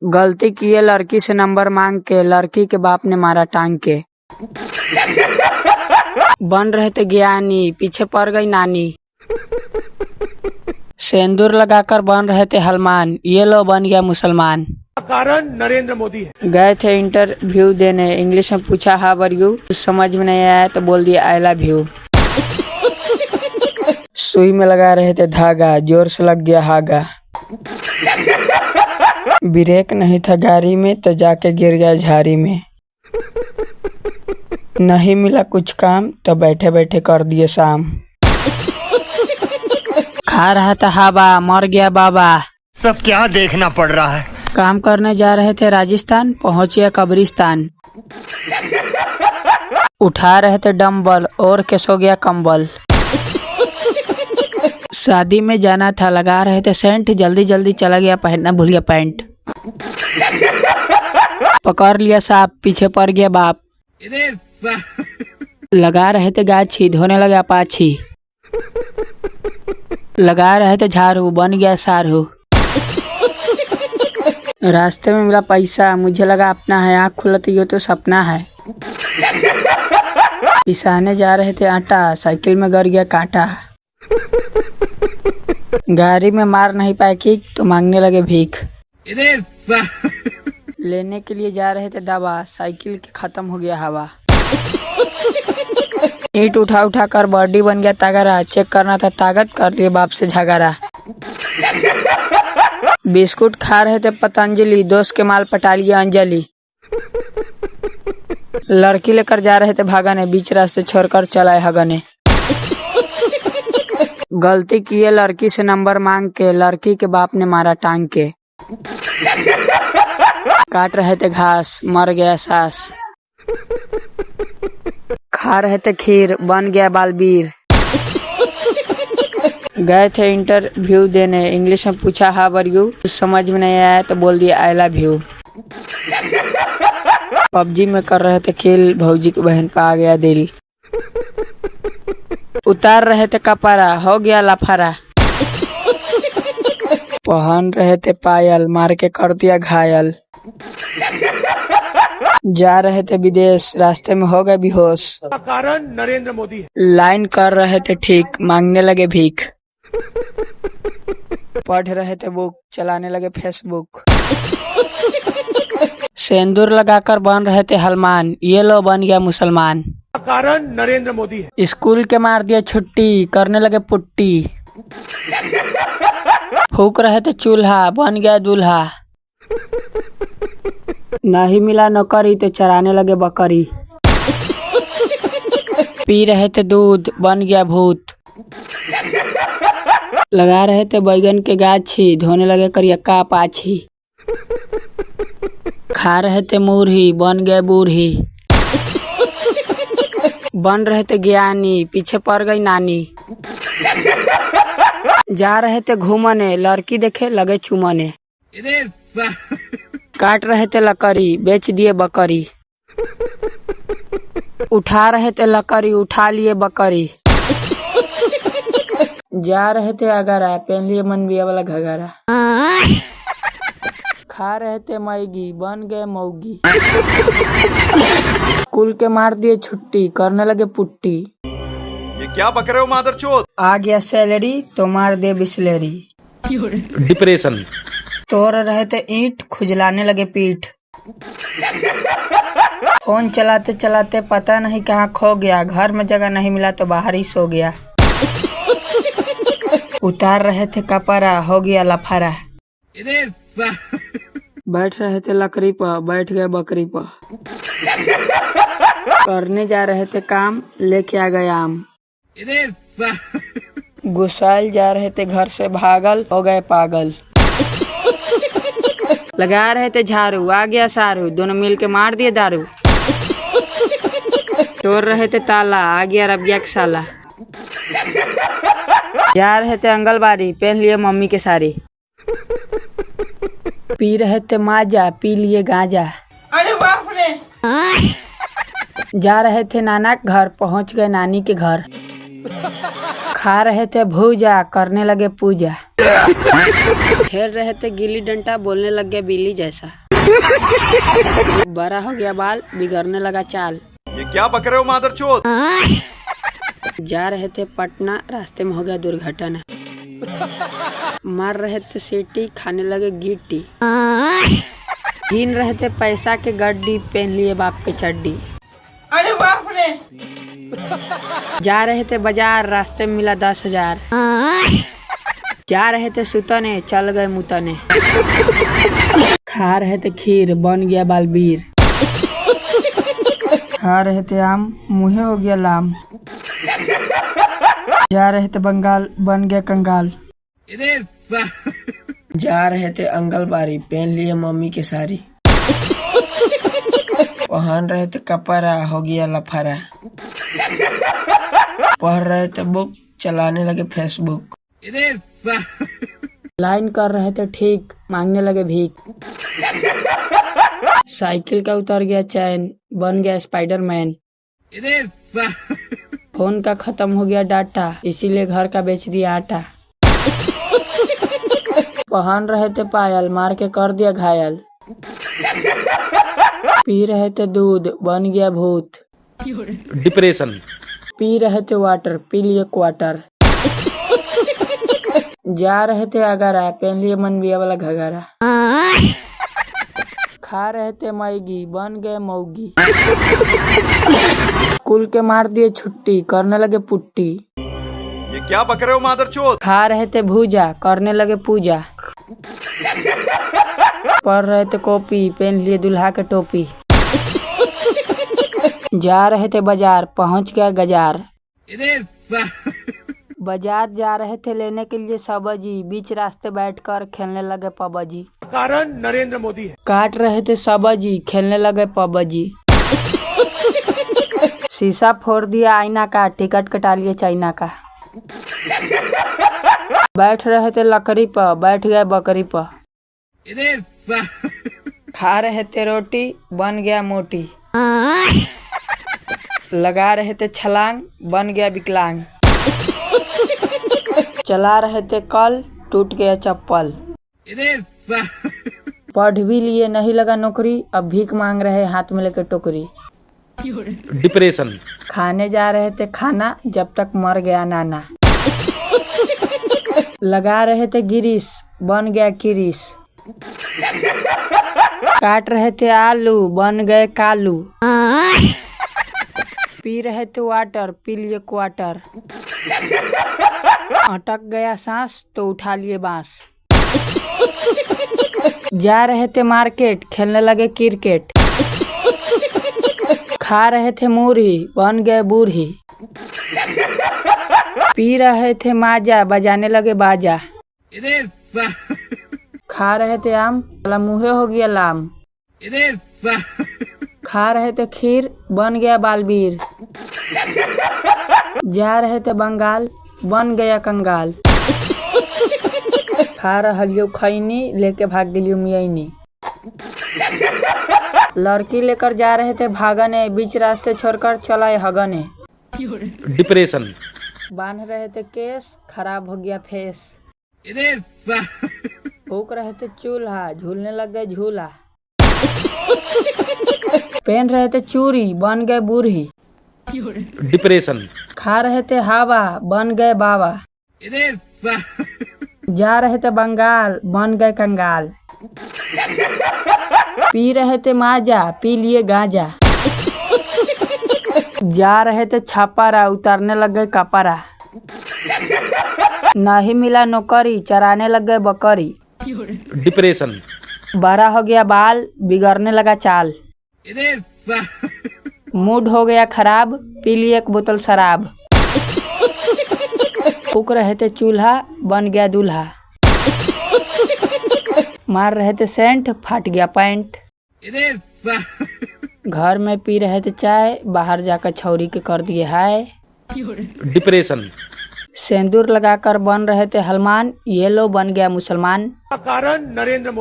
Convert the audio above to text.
गलती किए लड़की से नंबर मांग के, लड़की के बाप ने मारा टांग के। बन रहे थे ज्ञानी, पीछे पड़ गई नानी। सिंदूर लगाकर बन रहे थे हलमान, ये लो बन गया मुसलमान। कारण नरेंद्र मोदी है। गए थे इंटरव्यू देने, इंग्लिश में पूछा हाउ आर यू, कुछ समझ में नहीं आया तो बोल दिया आई लव यू। सुई में लगा रहे थे धागा, जोर से लग गया हागा। ब्रेक नहीं था गाड़ी में तो जाके गिर गया झाड़ी में। नहीं मिला कुछ काम तो बैठे बैठे कर दिए शाम। खा रहा था हवा, मर गया बाबा। सब क्या देखना पड़ रहा है। काम करने जा रहे थे राजस्थान, पहुंचे कब्रिस्तान। उठा रहे थे डंबल और के सो गया कंबल। शादी में जाना था, लगा रहे थे सेंट, जल्दी जल्दी चला गया पहनना भूल गया पैंट। पकड़ लिया सांप, पीछे पड़ गया बाप। लगा रहे थे गाछी, धोने लगा पाछी। लगा रहे थे झाड़ू, बन गया सारू। रास्ते में मिला पैसा, मुझे लगा अपना है, आँख खुलती हो तो सपना है। पिसाने जा रहे थे आटा, साइकिल में गिर गया कांटा। गाड़ी में मार नहीं पाए किक तो मांगने लगे भीख। लेने के लिए जा रहे थे दवा, साइकिल के खत्म हो गया हवा। ईंट उठा उठा कर बॉडी बन गया तगड़ा, चेक करना था ताकत, कर लिए बाप से झगड़ा। बिस्कुट खा रहे थे पतंजलि, दोस्त के माल पटा लिया अंजलि। लड़की लेकर जा रहे थे भागने, बीच रास्ते छोड़कर चलाए हगने। गलती किए लड़की से नंबर मांग के, लड़की के बाप ने मारा टांग के। काट रहे थे घास, मर गया सास। खा रहे थे खीर, बन गया बालवीर। गए थे इंटरव्यू देने, इंग्लिश में पूछा हाउ आर यू, कुछ समझ में नहीं आया तो बोल दिया आई लव यू। पबजी में कर रहे थे खेल, भौजी की बहन पे आ गया दिल। उतार रहे थे कपड़ा, हो गया लफारा। पहन रहे थे पायल, मार के कर दिया घायल। जा रहे थे विदेश, रास्ते में हो गए बेहोश। कारण नरेंद्र मोदी है। लाइन कर रहे थे ठीक, मांगने लगे भीख। पढ़ रहे थे बुक, चलाने लगे फेसबुक। सिंदूर लगाकर बन रहे थे हलमान, ये लो बन गया मुसलमान। कारण नरेंद्र मोदी है। स्कूल के मार दिया छुट्टी, करने लगे पुट्टी। फूक रहे थे चूल्हा, बन गया दूल्हा। नहीं मिला नौकरी तो चराने लगे बकरी। पी रहे थे दूध, बन गया भूत। लगा रहे थे बैगन के गाछी, धोने लगे करियक्का पाछी। खा रहे थे मुरही, बन गए बूढ़ी। बन रहे थे ज्ञानी, पीछे पड़ गई नानी। जा रहे थे घूमने, लड़की देखे लगे चुमने। काट रहे थे लकड़ी, बेच दिए बकरी। उठा रहे थे लकड़ी, उठा लिए बकरी। जा रहे थे अगरा, पहन लिए मनबिया वाला घगरा। खा रहे थे मैगी, बन गए मौगी। कुल के मार दिए छुट्टी, करने लगे पुट्टी। ये क्या बक रहे हो मादरचोद। आ गया सैलरी तो मार दे बिस्लेरी। डिप्रेशन। तोड़ रहे थे ईंट, खुजलाने लगे पीठ। फोन चलाते चलाते पता नहीं कहाँ खो गया, घर में जगह नहीं मिला तो बाहर ही सो गया। उतार रहे थे कपड़ा, हो गया लफारा। बैठ रहे थे लकड़ी पर, बैठ गए बकरी पर। करने जा रहे थे काम, लेके आ गए आम। गुस्साल जा रहे थे घर से भागल, हो गए पागल। लगा रहे थे झाड़ू, आ गया सारू, दोनों मिल के मार दिए दारू। तोड़ रहे थे ताला, आ गया रबिया के साला। जा रहे थे आंगनबाड़ी, पहन लिए मम्मी के साड़ी। पी रहे थे माजा, पी लिए गांजा। अरे बाप रे। जा रहे थे नाना के घर, पहुंच गए नानी के घर। खा रहे थे भूजा, करने लगे पूजा। खेल रहे थे गिल्ली डंडा, बोलने लग गया बिल्ली जैसा। बड़ा हो गया बाल, बिगड़ने लगा चाल। ये क्या बक रहे हो मादरचोद? जा रहे थे पटना, रास्ते में हो गया दुर्घटना। मार रहे थे सीटी, खाने लगे गिट्टी। गिन रहे थे पैसा के गड्डी, पहन लिए बाप के चड्डी। अरे बाप रे। जा रहे थे बाजार, रास्ते में मिला 10,000। जा रहे थे सुतने, चल गए मुतने। खा रहे थे खीर, बन गया बालबीर। खा रहे थे आम, मुँहे हो गया लाम। जा रहे थे बंगाल, बन गया कंगाल। जा रहे थे आंगनबाड़ी, पहन लिए मम्मी की साड़ी। पहन रहे थे कपड़ा, हो गया लफारा। पढ़ रहे थे बुक, चलाने लगे फेसबुक। लाइन कर रहे थे ठीक, मांगने लगे भीख। साइकिल का उतर गया चैन, बन गया स्पाइडरमैन। फोन का खत्म हो गया डाटा, इसीलिए घर का बेच दिया आटा। पहन रहे थे पायल, मार के कर दिया घायल। पी रहे थे दूध, बन गया भूत। डिप्रेशन। पी रहे थे वाटर, पी लिए क्वार्टर। जा रहे थे अगारा, पहन लिए मनबिया वाला घगारा। खा रहे थे मैगी, बन गए मौगी। कुल के मार दिए छुट्टी, करने लगे पुट्टी। ये क्या बक रहे हो मादरचोद? खा रहे थे भूजा, करने लगे पूजा। पढ़ रहे थे कॉपी, पहन लिए दुल्हा के टोपी। जा रहे थे बाजार, पहुंच गया गजार। बाजार जा रहे थे लेने के लिए सब्जी, बीच रास्ते बैठकर खेलने लगे पबजी। कारण नरेंद्र मोदी है। काट रहे थे सब्जी, खेलने लगे पबजी। शीशा फोड़ दिया आईना का, टिकट कटा लिए चाइना का। बैठ रहे थे लकड़ी पर, बैठ गए बकरी पर। खा रहे थे रोटी, बन गया मोटी। लगा रहे थे छलांग, बन गया विकलांग। चला रहे थे कल, टूट गया चप्पल। पढ़ भी लिए, नहीं लगा नौकरी, अब भीख मांग रहे हाथ में लेकर टोकरी। डिप्रेशन। खाने जा रहे थे खाना, जब तक मर गया नाना। लगा रहे थे गिरीश, बन गया किरीश। काट रहे थे आलू, बन गए कालू। पी रहे थे वाटर, पी लिए क्वार्टर। अटक गया सांस, तो उठा लिए बांस। जा रहे थे मार्केट, खेलने लगे क्रिकेट। खा रहे थे मूढ़ी, बन गए बूढ़ी। पी रहे थे माजा, बजाने लगे बाजा। खा रहे थे आम, मुँहे हो गया लाम। खा रहे थे खीर, बन गया बालबीर। जा रहे थे बंगाल, बन गया कंगाल। खा रहलियो खैनी, लेके भाग दिलियो मियानी। लड़की लेकर जा रहे थे भागने, बीच रास्ते छोड़कर चलाए हगने। डिप्रेशन। बांध रहे थे केस, खराब हो गया फेस। फूक रहे थे चूल्हा, झूलने लग गए झूला। पहन रहे थे चूड़ी, बन गए बूढ़ी। डिप्रेशन। खा रहे थे हवा, बन गए बाबा। जा रहे थे बंगाल, बन गए कंगाल। पी रहे थे माजा, पी लिए गांजा। जा रहे थे छापारा, उतारने लग गए कपड़ा। नहीं मिला नौकरी, चराने लग गए बकरी। डिप्रेशन। बड़ा हो गया बाल, बिगड़ने लगा चाल। मूड हो गया खराब, पी लिए एक बोतल शराब। फूक रहे थे चूल्हा, बन गया दूल्हा। मार रहे थे सेंट, फट गया पैंट। घर में पी रहे थे चाय, बाहर जाकर छौरी के कर दिए हाय। डिप्रेशन। सिंदूर लगाकर बन रहे थे हलमान, ये लो बन गया मुसलमान। कारण नरेंद्र मोदी।